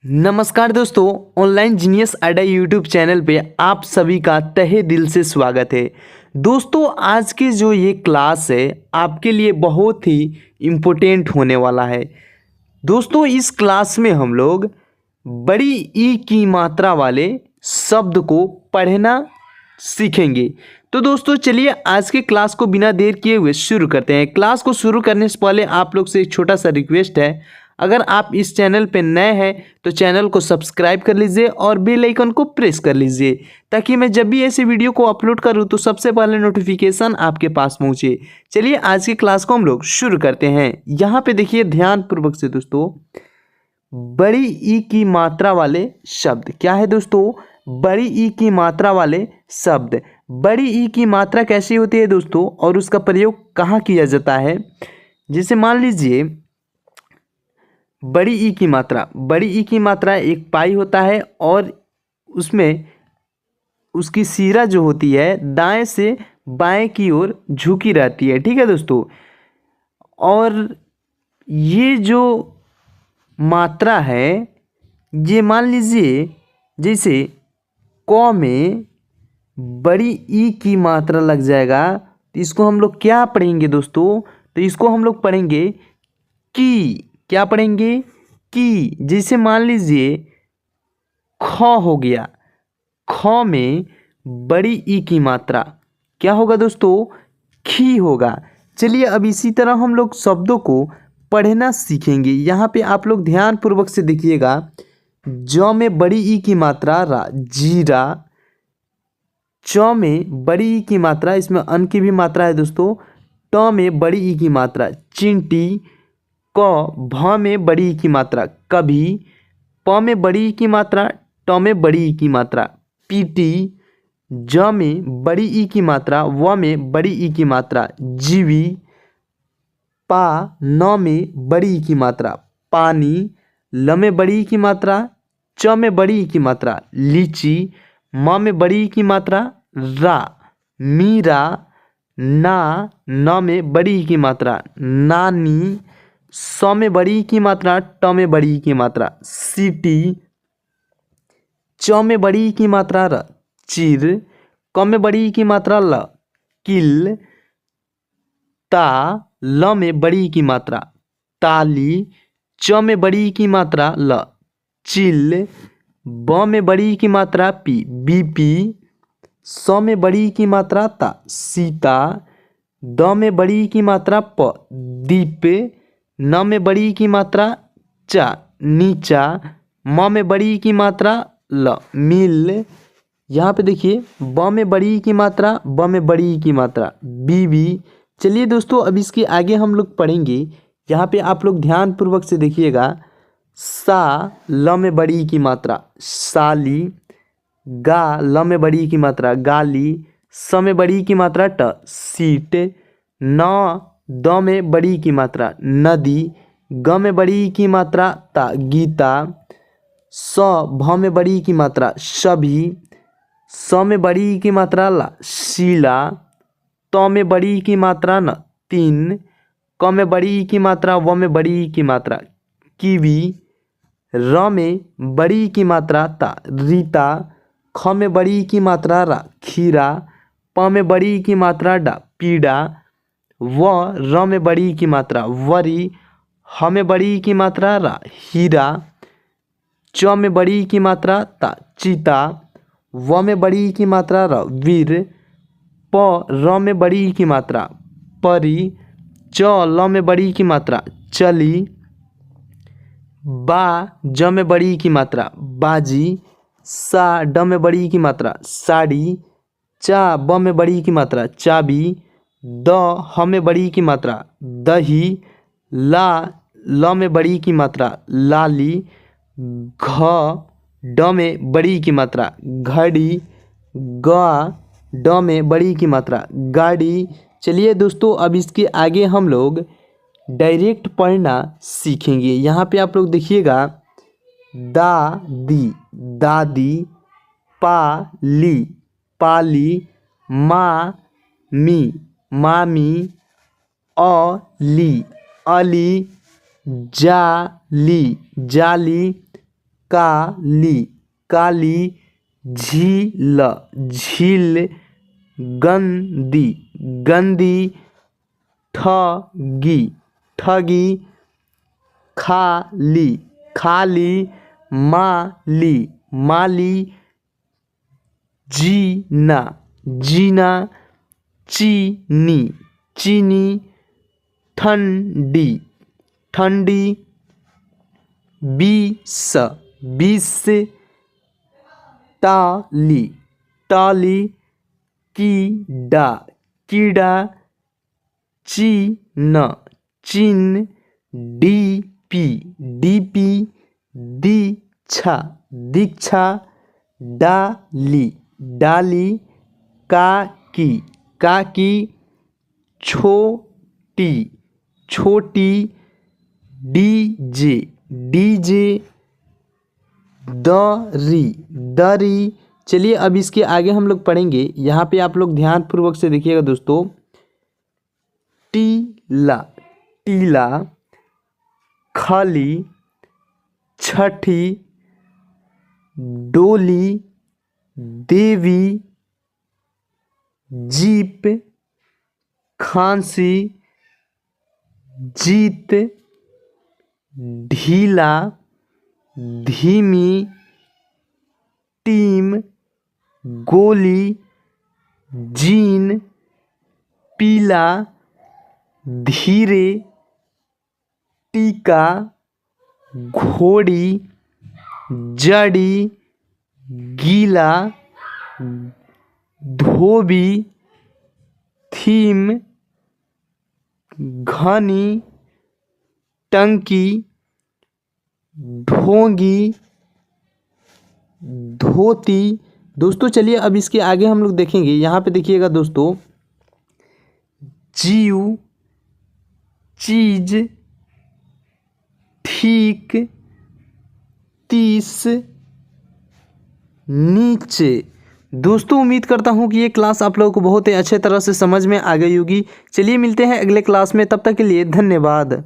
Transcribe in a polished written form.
नमस्कार दोस्तों, online genius अड्डा यूट्यूब चैनल पे आप सभी का तहे दिल से स्वागत है। दोस्तों, आज की जो ये क्लास है आपके लिए बहुत ही इम्पोर्टेंट होने वाला है। दोस्तों, इस क्लास में हम लोग बड़ी ई की मात्रा वाले शब्द को पढ़ना सीखेंगे। तो दोस्तों चलिए आज के क्लास को बिना देर किए हुए शुरू करते हैं। क्लास को शुरू करने से पहले आप लोग से एक छोटा सा रिक्वेस्ट है, अगर आप इस चैनल पे नए हैं तो चैनल को सब्सक्राइब कर लीजिए और बेल आइकन को प्रेस कर लीजिए, ताकि मैं जब भी ऐसे वीडियो को अपलोड करूं तो सबसे पहले नोटिफिकेशन आपके पास पहुंचे। चलिए आज की क्लास को हम लोग शुरू करते हैं। यहाँ पे देखिए ध्यान पूर्वक से दोस्तों, बड़ी ई की मात्रा वाले शब्द क्या है दोस्तों? बड़ी ई की मात्रा वाले शब्द। बड़ी ई की मात्रा कैसी होती है दोस्तों और उसका प्रयोग कहाँ किया जाता है? जैसे मान लीजिए बड़ी ई की मात्रा, बड़ी ई की मात्रा एक पाई होता है और उसमें उसकी सिरा जो होती है दाएं से बाएं की ओर झुकी रहती है। ठीक है दोस्तों, और ये जो मात्रा है, ये मान लीजिए जैसे क में बड़ी ई की मात्रा लग जाएगा तो इसको हम लोग क्या पढ़ेंगे दोस्तों? तो इसको हम लोग पढ़ेंगे की। क्या पढ़ेंगे? की। जैसे मान लीजिए ख हो गया, ख में बड़ी ई की मात्रा क्या होगा दोस्तों? खी होगा। चलिए अब इसी तरह हम लोग शब्दों को पढ़ना सीखेंगे। यहाँ पे आप लोग ध्यान पूर्वक से देखिएगा। ज में बड़ी ई की मात्रा रा, जीरा। च में बड़ी ई की मात्रा, इसमें अन की भी मात्रा है दोस्तों। ट में बड़ी ई की मात्रा चिंटी। क भ में बड़ी ई की मात्रा कभी। प में बड़ी ई की मात्रा, ट में बड़ी ई की मात्रा पीटी। ज में बड़ी ई की मात्रा, व में बड़ी ई की मात्रा जीवी। पा न में बड़ी ई की मात्रा पानी। ल में बड़ी ई की मात्रा, च में बड़ी ई की मात्रा लीची। म में बड़ी ई की मात्रा रा, मीरा। ना न में बड़ी ई की मात्रा नानी। स में बड़ी ई की मात्रा, ट में बड़ी ई की मात्रा सीटी। च में बड़ी ई की मात्रा र, चिर। क में बड़ी ई की मात्रा ल, किल। ता ल में बड़ी ई की मात्रा ताली। च में बड़ी ई की मात्रा ल, चिल। ब में बड़ी ई की मात्रा पी, बीपी। स में बड़ी ई की मात्रा ता, सीता। द में बड़ी ई की मात्रा प, दीप। न में बड़ी ई की मात्रा चा, नीचा। म में बड़ी ई की मात्रा ल, मिल। यहाँ पे देखिए ब में बड़ी ई की मात्रा, ब में बड़ी ई की मात्रा बीबी। चलिए दोस्तों अब इसके आगे हम लोग पढ़ेंगे। यहाँ पे आप लोग ध्यान पूर्वक से देखिएगा। सा ल में बड़ी ई की मात्रा साली। गा ल में बड़ी ई की मात्रा गाली। स में बड़ी ई की मात्रा ट, सीट। न द में बड़ी ई की मात्रा नदी। ग में बड़ी ई की मात्रा ता, गीता। स भ में बड़ी ई की मात्रा सभी। स में बड़ी ई की मात्रा ला, शीला। त में बड़ी ई की मात्रा न, तीन। क में बड़ी ई की मात्रा, व में बड़ी ई की मात्रा कीवी। र में बड़ी ई की मात्रा ता, रीता। ख में बड़ी ई की मात्रा रा, खीरा। प में बड़ी ई की मात्रा डा, पीड़ा। व र में बड़ी ई की मात्रा वरी। ह में बड़ी ई की मात्रा रा, हीरा। च में बड़ी ई की मात्रा ता, चीता। व में बड़ी ई की मात्रा र, वीर। प र में बड़ी ई की मात्रा परी। च ल में बड़ी ई की मात्रा चली। बा ज में बड़ी ई की मात्रा बाजी। सा ड में बड़ी ई की मात्रा साड़ी। चा ब में बड़ी ई की मात्रा चाबी। द ह में बड़ी ई की मात्रा दही। ला ल में बड़ी ई की मात्रा लाली। घ ड में बड़ी ई की मात्रा घड़ी। गा ड में बड़ी ई की मात्रा गाड़ी। चलिए दोस्तों अब इसके आगे हम लोग डायरेक्ट पढ़ना सीखेंगे। यहाँ पे आप लोग देखिएगा। दादी दादी। पाली पाली। मामी मामी। अली अली। जाली जाली। काली काली, झील झील, गंदी गंदी, ठगी ठगी, खाली खाली, माली माली, जीना जीना, चीनी चीनी, ठंडी ठंडी, बीस बीस, टाली टाली, कीड़ा कीड़ा, चीन चीन, डीपी डीपी, दीक्षा दीक्षा, डाली डाली, काकी काकी, छोटी छोटी, डीजे डीजे, दरी दरी। चलिए अब इसके आगे हम लोग पढ़ेंगे, यहाँ पे आप लोग ध्यानपूर्वक से देखिएगा दोस्तों। टीला टीला, खली, छठी, डोली, देवी, जीप, खांसी, जीत, ढीला, धीमी, टीम, गोली, जीन, पीला, धीरे, टीका, घोड़ी, जड़ी, गीला, धोबी, थीम, घनी, टंकी, ढोंगी, धोती। दोस्तों चलिए अब इसके आगे हम लोग देखेंगे, यहाँ पे देखिएगा दोस्तों। जीव, चीज, ठीक, 30, नीचे। दोस्तों उम्मीद करता हूँ कि ये क्लास आप लोगों को बहुत ही अच्छे तरह से समझ में आ गई होगी। चलिए मिलते हैं अगले क्लास में, तब तक के लिए धन्यवाद।